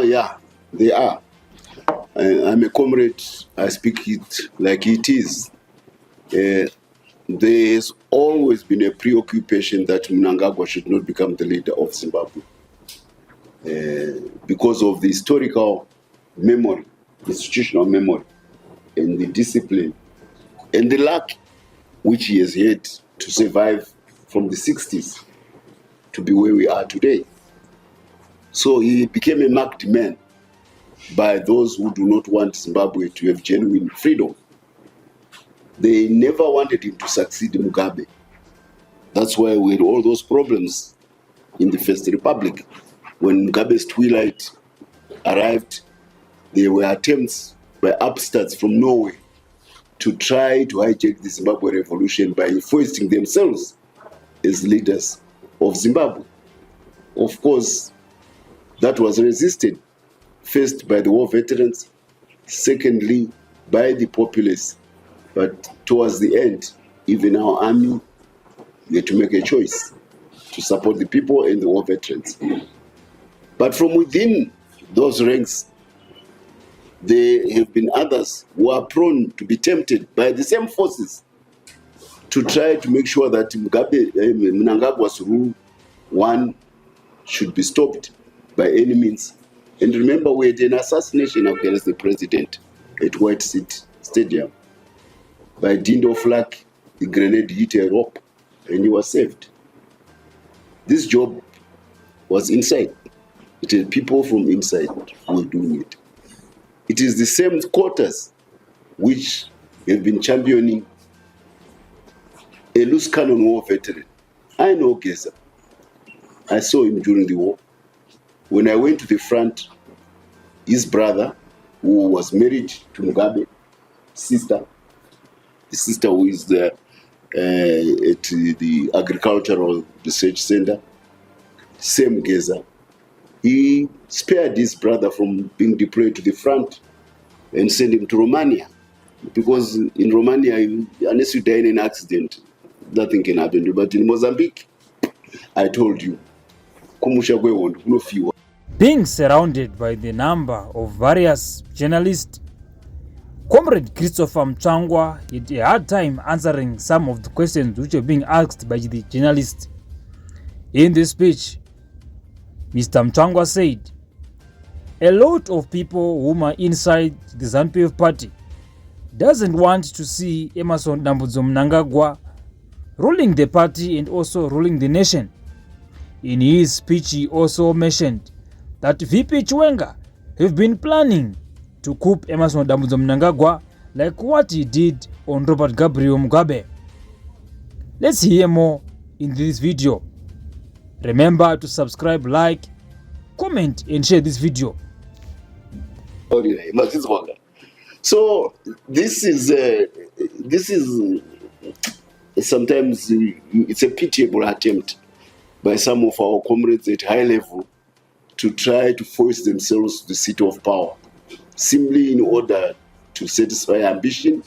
Yeah, they are. I'm a comrade. I speak it like it is. There has always been a preoccupation that Mnangagwa should not become the leader of Zimbabwe because of the historical memory, institutional memory, and the discipline, and the luck which he has had to survive from the 60s to be where we are today. So he became a marked man by those who do not want Zimbabwe to have genuine freedom. They never wanted him to succeed in Mugabe. That's why we had all those problems in the First Republic. When Mugabe's twilight arrived, there were attempts by upstarts from Norway to try to hijack the Zimbabwe revolution by foisting themselves as leaders of Zimbabwe. Of course, that was resisted, first by the war veterans, secondly by the populace. But towards the end, even our army had to make a choice to support the people and the war veterans. But from within those ranks, there have been others who are prone to be tempted by the same forces to try to make sure that Mnangagwa's rule, one, should be stopped by any means. And remember, we had an assassination against the president at White City Stadium. By dint of luck, the grenade hit a rope and he was saved. This job was inside. It is people from inside who are doing it. It is the same quarters which have been championing a loose cannon war veteran. I know Geza. I saw him during the war. When I went to the front, his brother, who was married to Mugabe's sister, the sister who is there at the Agricultural Research Center, same Geza, he spared his brother from being deployed to the front and sent him to Romania. Because in Romania, unless you die in an accident, nothing can happen. But in Mozambique, I told you, being surrounded by the number of various journalists, Comrade Christopher Mutsvangwa had a hard time answering some of the questions which were being asked by the journalists. In this speech, Mr. Mutsvangwa said, a lot of people whom are inside the ZANU-PF party doesn't want to see Emmerson Mnangagwa ruling the party and also ruling the nation. In his speech, he also mentioned that VP Chiwenga have been planning to coup Emmerson Mnangagwa like what he did on Robert Gabriel Mugabe. Let's hear more in this video. Remember to subscribe, like, comment and share this video. So this is sometimes it's a pitiable attempt by some of our comrades at high level to try to force themselves to the seat of power, simply in order to satisfy ambition.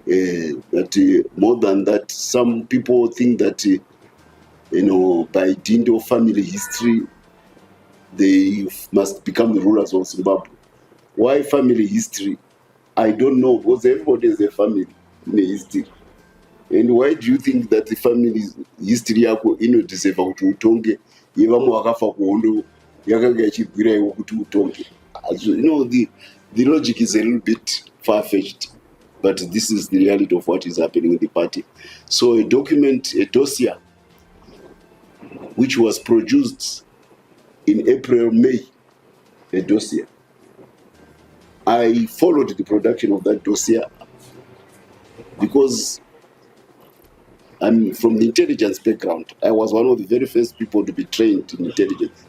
But more than that, some people think that by dint of family history, they must become the rulers of Zimbabwe. Why family history? I don't know, because everybody has a family in the history. And why do you think that the family history yako deserve kuti utonge yevamwe vakafa kuhondo yakanga ichibvira iwo kuti utonge? The logic is a little bit far-fetched, but this is the reality of what is happening in the party. So a dossier, which was produced in April, May, a dossier. I followed the production of that dossier because I'm from the intelligence background. I was one of the very first people to be trained in intelligence.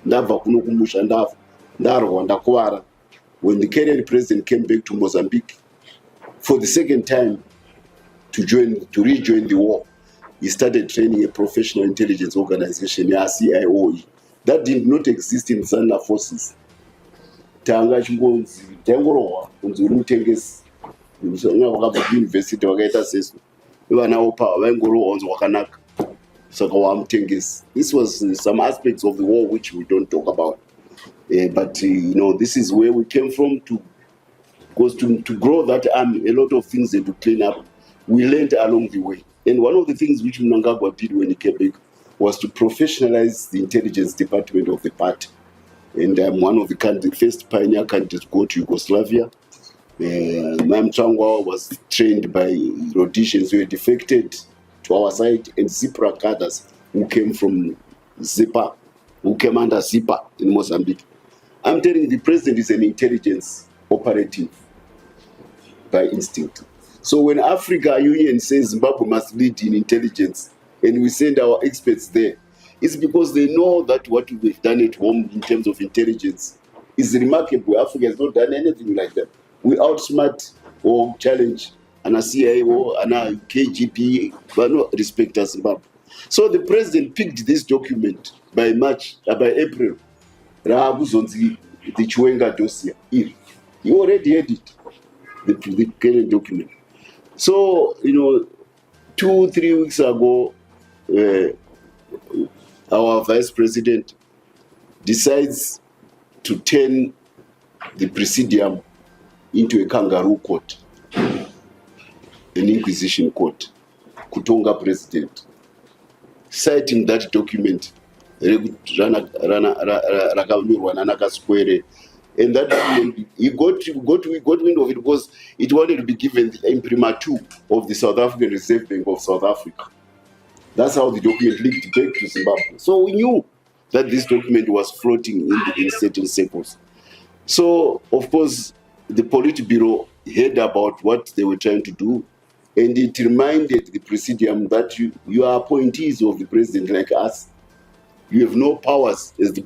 When the Kenyan president came back to Mozambique for the second time to rejoin the war, he started training a professional intelligence organization, CIOE. That did not exist in Zanda forces. University this was some aspects of the war which we don't talk about. But this is where we came from because to grow that army, a lot of things and to clean up, we learned along the way. And one of the things which Mnangagwa did when he came back was to professionalize the intelligence department of the party. And I'm one of the first pioneer candidates to go to Yugoslavia. Mutsvangwa was trained by Rhodesians who were defected to our side, and Zipra cadres who came from Zipa, who came under Zipa in Mozambique. I'm telling you, the president is an intelligence operative by instinct. So when Africa Union says Zimbabwe must lead in intelligence, and we send our experts there, it's because they know that what we've done at home in terms of intelligence is remarkable. Africa has not done anything like that. We outsmart or challenge an CIA or an KGB, but no respect as Zimbabwe. So the president picked this document by April. The Chiwenga dossier. He already had it, the current document. So, 2-3 weeks ago, our vice president decides to turn the presidium into a kangaroo court, an inquisition court, Kutonga president, citing that document, and that document, he got wind of it because it wanted to be given the imprimatur of the South African Reserve Bank of South Africa. That's how the document linked back to Zimbabwe. So we knew that this document was floating in certain circles. So, of course, the Politburo heard about what they were trying to do, and it reminded the Presidium that you are appointees of the president like us. You have no powers as the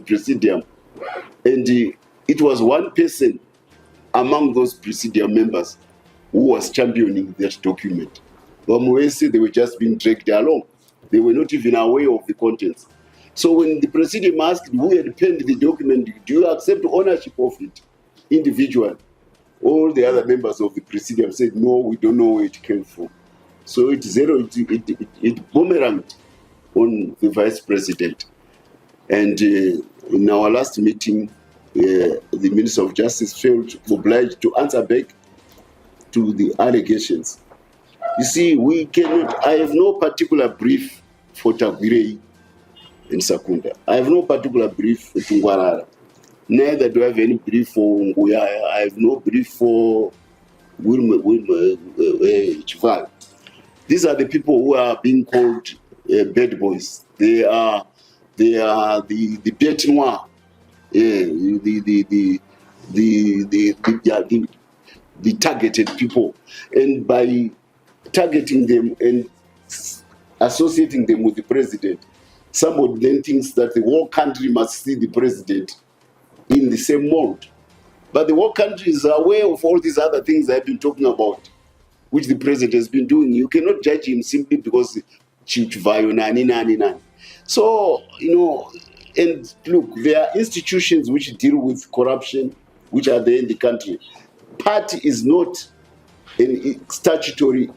Presidium. And it was one person among those Presidium members who was championing that document. They were just being dragged along. They were not even aware of the contents. So when the Presidium asked who had penned the document, do you accept ownership of it individually? All the other members of the Presidium said, no, we don't know where it came from. So it boomeranged on the Vice President. And in our last meeting, the Minister of Justice felt obliged to answer back to the allegations. You see, I have no particular brief for Tagwirei and Sakunda. I have no particular brief for Tungwarara. Neither do I have any brief for Nguyaya. I have no brief for Chival. These are the people who are being called bad boys. They are the bête noire, the targeted people. And by targeting them and associating them with the president, somebody then thinks that the whole country must see the president in the same mold. But the whole country is aware of all these other things I've been talking about, which the president has been doing. You cannot judge him simply because so, and look, there are institutions which deal with corruption, which are there in the country. Party is not a statutory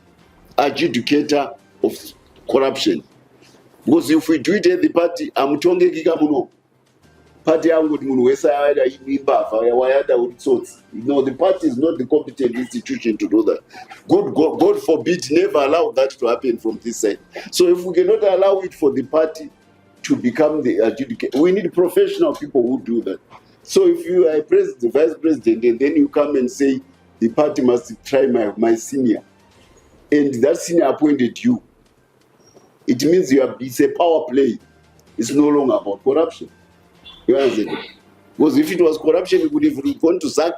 adjudicator of corruption. Because if we do it at the party, party the party is not the competent institution to do that. God forbid, never allow that to happen from this side. So if we cannot allow it for the party to become the adjudicator, we need professional people who do that. So if you are the vice president and then you come and say the party must try my senior, and that senior appointed you, it means it's a power play. It's no longer about corruption. You understand? Because if it was corruption, you would have gone to SAC,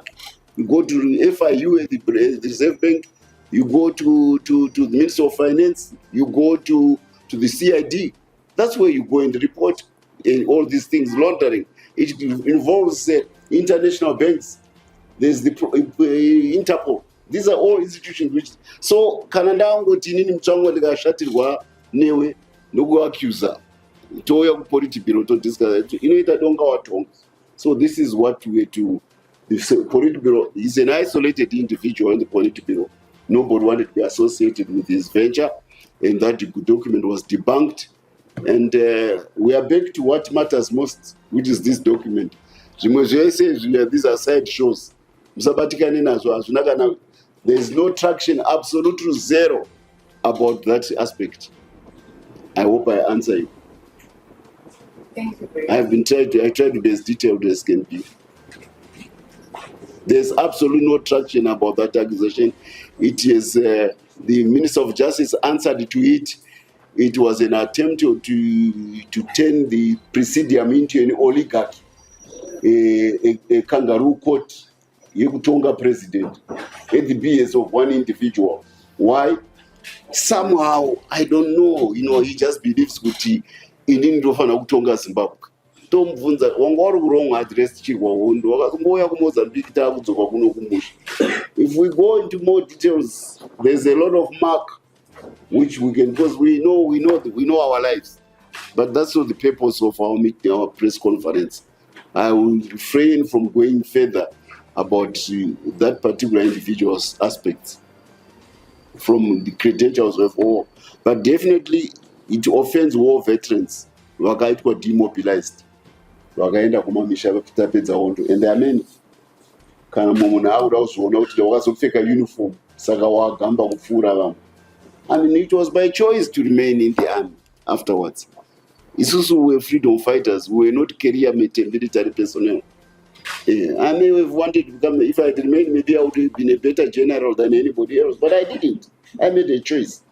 you go to FIU at the Reserve Bank, you go to the Minister of Finance, you go to the CID. That's where you go and report all these things, laundering. It involves international banks. There's the Interpol. These are all institutions which... So, Kanandango tinini Mutsvangwa likashatirwa newe nokuaccuser. Toya kuPolitburo to discuss. Inoita donga watonga. So this is what we do. The Politburo is an isolated individual in the Politburo. Nobody wanted to be associated with his venture, and that document was debunked And we are back to what matters most, which is this document. These are side shows. There is no traction, absolute zero about that aspect. I hope I answer you. Thank you very much. I tried to be as detailed as can be. There's absolutely no traction about that accusation. It is the Minister of Justice answered to it. It was an attempt to turn the presidium into an oligarch, a kangaroo court, Yekutonga president, at the behest of one individual. Why? Somehow, I don't know, he just believes kuti inini ndofana kutonga Zimbabwe. Tomubvunza wanga uri wrong address chirwahondo wakazombouya kuMozambique taakudzoka kuno kumusha. If we go into more details, there's a lot of mark which we can, because we know our lives. But that's not the purpose of our meeting, our press conference. I will refrain from going further about that particular individual's aspects from the credentials of war. But definitely it offends war veterans wakaitwa demobilized, wakaenda kumamisha vakitapedza hondo, and there are many. Kana munhu akuda kuzoona kuti wakazopfeka uniform saka wagamba kupfuura vamwe. I mean, it was by choice to remain in the army afterwards. Isusu were freedom fighters, we were not career military personnel. I may have wanted to become, if I had remained, maybe I would have been a better general than anybody else, but I didn't. I made a choice.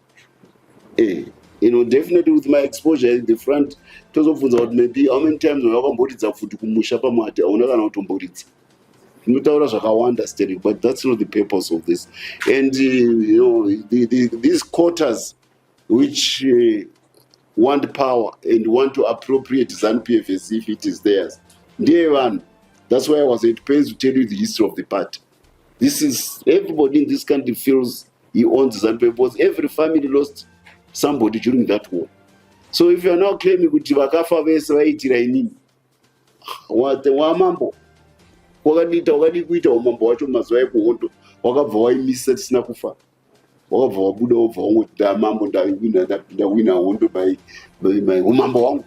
Definitely with my exposure in the front, it was about maybe how many times we wakamboridza futi kumusha pamati auna kana kutomboridza. Mutaura zvakawanda still, but that's not the purpose of this. And these quarters which want power and want to appropriate ZANU-PF as if it is theirs. Day one, that's why I was at pains to tell you the history of the party. This is, everybody in this country feels he owns ZANU-PF because every family lost somebody during that war. So if you are now claiming kuti vakafa vese vaitira inini, wamambo wakadi kuita umambo wacho mazuva ekuhondo wakabva waimisa tisina kufa, wakabva wabuda wobva wangoti ndamambo ndawina hondo by umambo wangu.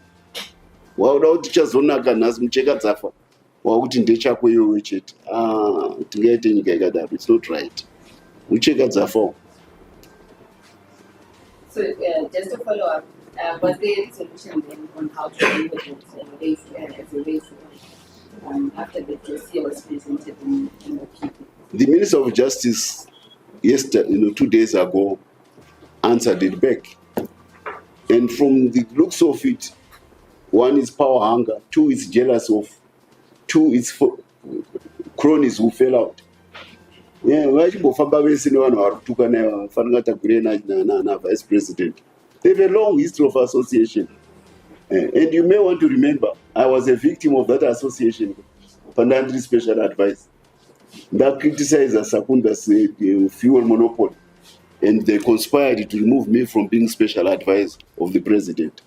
Wauda kuti chazonaka nhasi mucheka dzafa wakuti ndechako iwewe chete. Tingaite nyika yakadaro, it's not right. Mucheka dzafa. So just to follow up, was there a solution then on how to deal with it as a race after the dossier was presented in the people? The Minister of Justice, yesterday, 2 days ago, answered it back. And from the looks of it, one is power hunger, two is jealous of, two is cronies who fell out. Vachimbofamba vese nevanhu vari kutukana vafanira tagure na vice president. They have a long history of association. And you may want to remember, I was a victim of that association, Pandandri Special Advice. That criticized Sakunda's fuel monopoly. And they conspired to remove me from being special advisor of the president.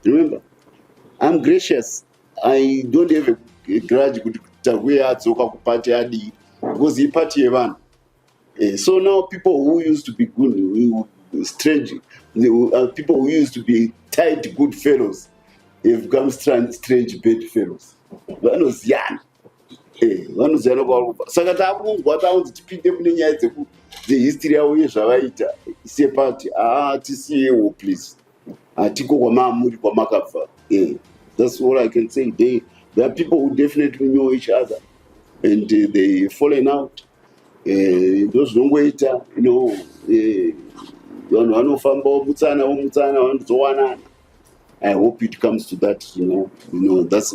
Remember, I'm gracious. I don't have a grudge because he party one. So now people who used to be good, strange, people who used to be tight good fellows have become strange bad fellows. Vanoziyana. Vanoziyana kwakupa. Saka takunzwa taunzi tipinde mune nyaya dzehistory yavo yezvavaita separty. Tisiyewo please. Tiko kwamamuri kwamakabva. That's all I can say. There are people who definitely know each other and they fallen out. Those nongoita, vanhu vanofamba womutsana vandozowanana. I hope it comes to that, that's,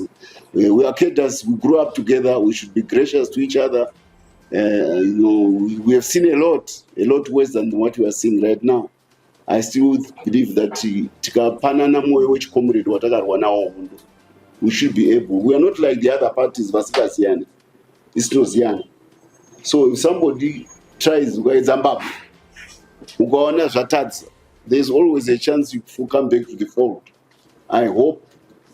we are cadres, we grew up together, we should be gracious to each other. We have seen a lot worse than what we are seeing right now. I still believe that tikapanana moyo wechicomrade watakarwa nawo hondo, we should be able. We are not like the other parties, vasikasiyana. It's not Ziana. So if somebody tries Zimbabwe, ukaona zvatadza, there's always a chance you come back to the fold. I hope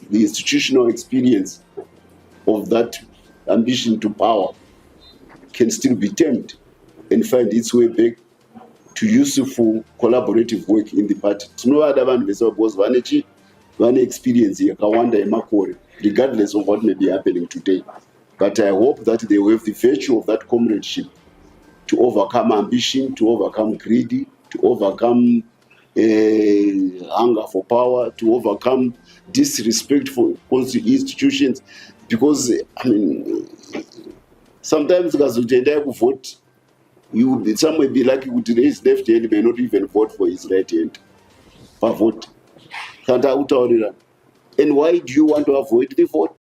the institutional experience of that ambition to power can still be tamed and find its way back to useful collaborative work in the party. Tinovada vanhu vese because vane experience yakawanda yemakore, regardless of what may be happening today. But I hope that they will have the virtue of that comradeship to overcome ambition, to overcome greed, to overcome hunger for power, to overcome disrespect for institutions. Because, I mean, sometimes vote, you will somewhere be lucky to raise left hand, may not even vote for his right hand. For vote. And why do you want to avoid the vote?